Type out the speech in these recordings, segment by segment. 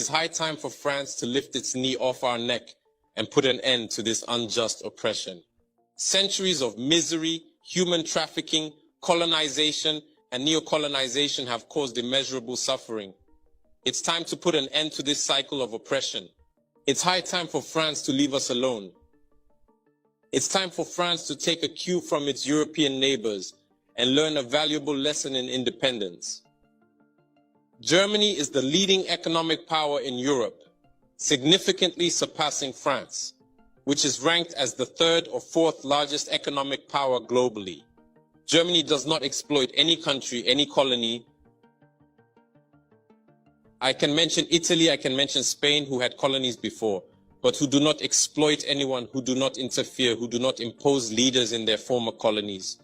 is high time for France to lift its knee off our neck and put an end to this unjust oppression. Centuries of misery, human trafficking, colonization, and neocolonization have caused immeasurable suffering. It's time to put an end to this cycle of oppression. It's high time for France to leave us alone. It's time for France to take a cue from its European neighbors and learn a valuable lesson in independence. Germany is the leading economic power in Europe, significantly surpassing France, which is ranked as the third or fourth largest economic power globally. Germany does not exploit any country, any colony. I can mention Italy, I can mention Spain, who had colonies before, but who do not exploit anyone, who do not interfere, who do not impose leaders in their former colonies.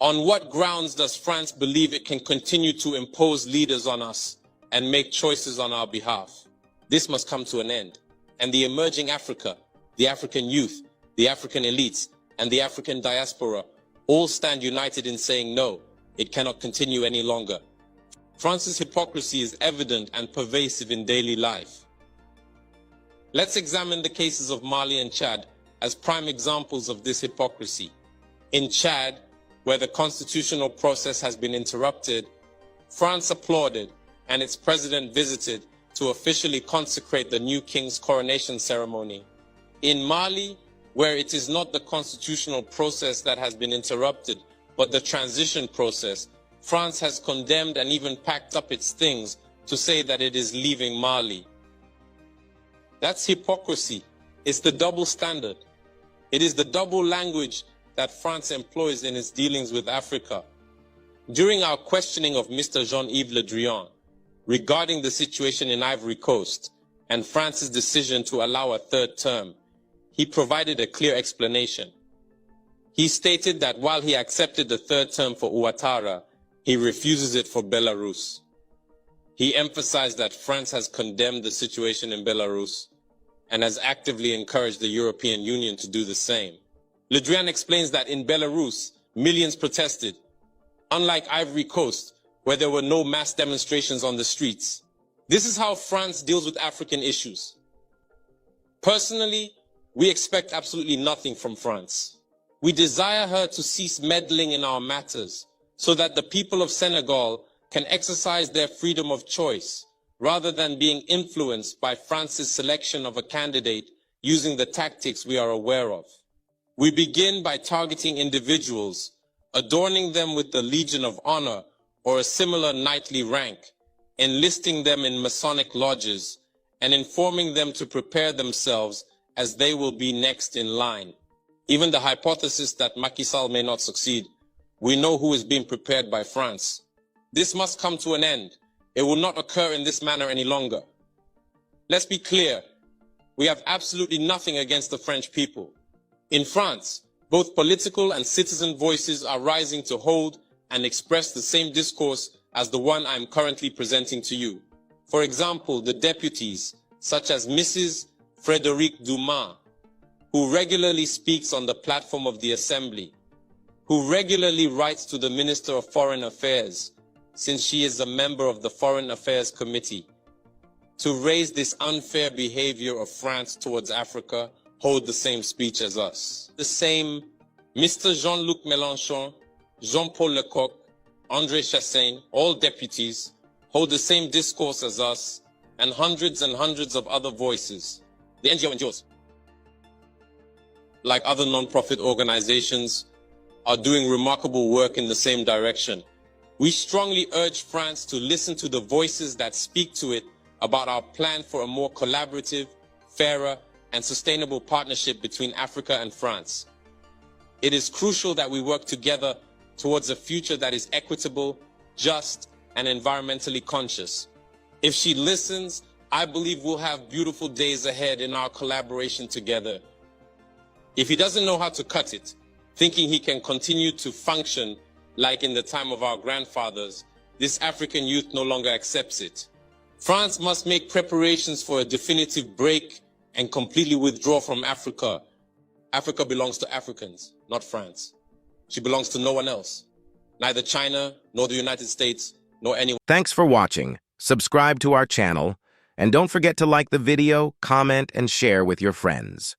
On what grounds does France believe it can continue to impose leaders on us and make choices on our behalf? This must come to an end. And the emerging Africa, the African youth, the African elites, and the African diaspora all stand united in saying no, it cannot continue any longer. France's hypocrisy is evident and pervasive in daily life. Let's examine the cases of Mali and Chad as prime examples of this hypocrisy. In Chad, where the constitutional process has been interrupted, France applauded and its president visited to officially consecrate the new king's coronation ceremony. In Mali, where it is not the constitutional process that has been interrupted, but the transition process, France has condemned and even packed up its things to say that it is leaving Mali. That's hypocrisy. It's the double standard. It is the double language that France employs in its dealings with Africa. During our questioning of Mr. Jean-Yves Le Drian regarding the situation in Ivory Coast and France's decision to allow a third term, he provided a clear explanation. He stated that while he accepted the third term for Ouattara, he refuses it for Belarus. He emphasized that France has condemned the situation in Belarus and has actively encouraged the European Union to do the same. Le Drian explains that in Belarus, millions protested, unlike Ivory Coast, where there were no mass demonstrations on the streets. This is how France deals with African issues. Personally, we expect absolutely nothing from France. We desire her to cease meddling in our matters so that the people of Senegal can exercise their freedom of choice rather than being influenced by France's selection of a candidate using the tactics we are aware of. We begin by targeting individuals, adorning them with the Legion of Honor or a similar knightly rank, enlisting them in Masonic lodges, and informing them to prepare themselves as they will be next in line. Even the hypothesis that Macky Sall may not succeed, we know who is being prepared by France. This must come to an end. It will not occur in this manner any longer. Let's be clear. We have absolutely nothing against the French people. In France, both political and citizen voices are rising to hold and express the same discourse as the one I am currently presenting to you. For example, the deputies, such as Mrs. Frédérique Dumas, who regularly speaks on the platform of the Assembly, who regularly writes to the Minister of Foreign Affairs, since she is a member of the Foreign Affairs Committee, to raise this unfair behavior of France towards Africa, hold the same speech as us. The same Mr. Jean-Luc Mélenchon, Jean-Paul Lecoq, André Chassaigne, all deputies, hold the same discourse as us, and hundreds of other voices. The NGOs, like other non-profit organizations, are doing remarkable work in the same direction. We strongly urge France to listen to the voices that speak to it about our plan for a more collaborative, fairer, and sustainable partnership between Africa and France. It is crucial that we work together towards a future that is equitable, just, and environmentally conscious. If she listens, I believe we'll have beautiful days ahead in our collaboration together. If he doesn't know how to cut it, thinking he can continue to function like in the time of our grandfathers, this African youth no longer accepts it. France must make preparations for a definitive break and completely withdraw from Africa. Africa belongs to Africans, not France. She belongs to no one else, neither China, nor the United States, nor anyone. Thanks for watching. Subscribe to our channel And don't forget to like the video, comment, and share with your friends.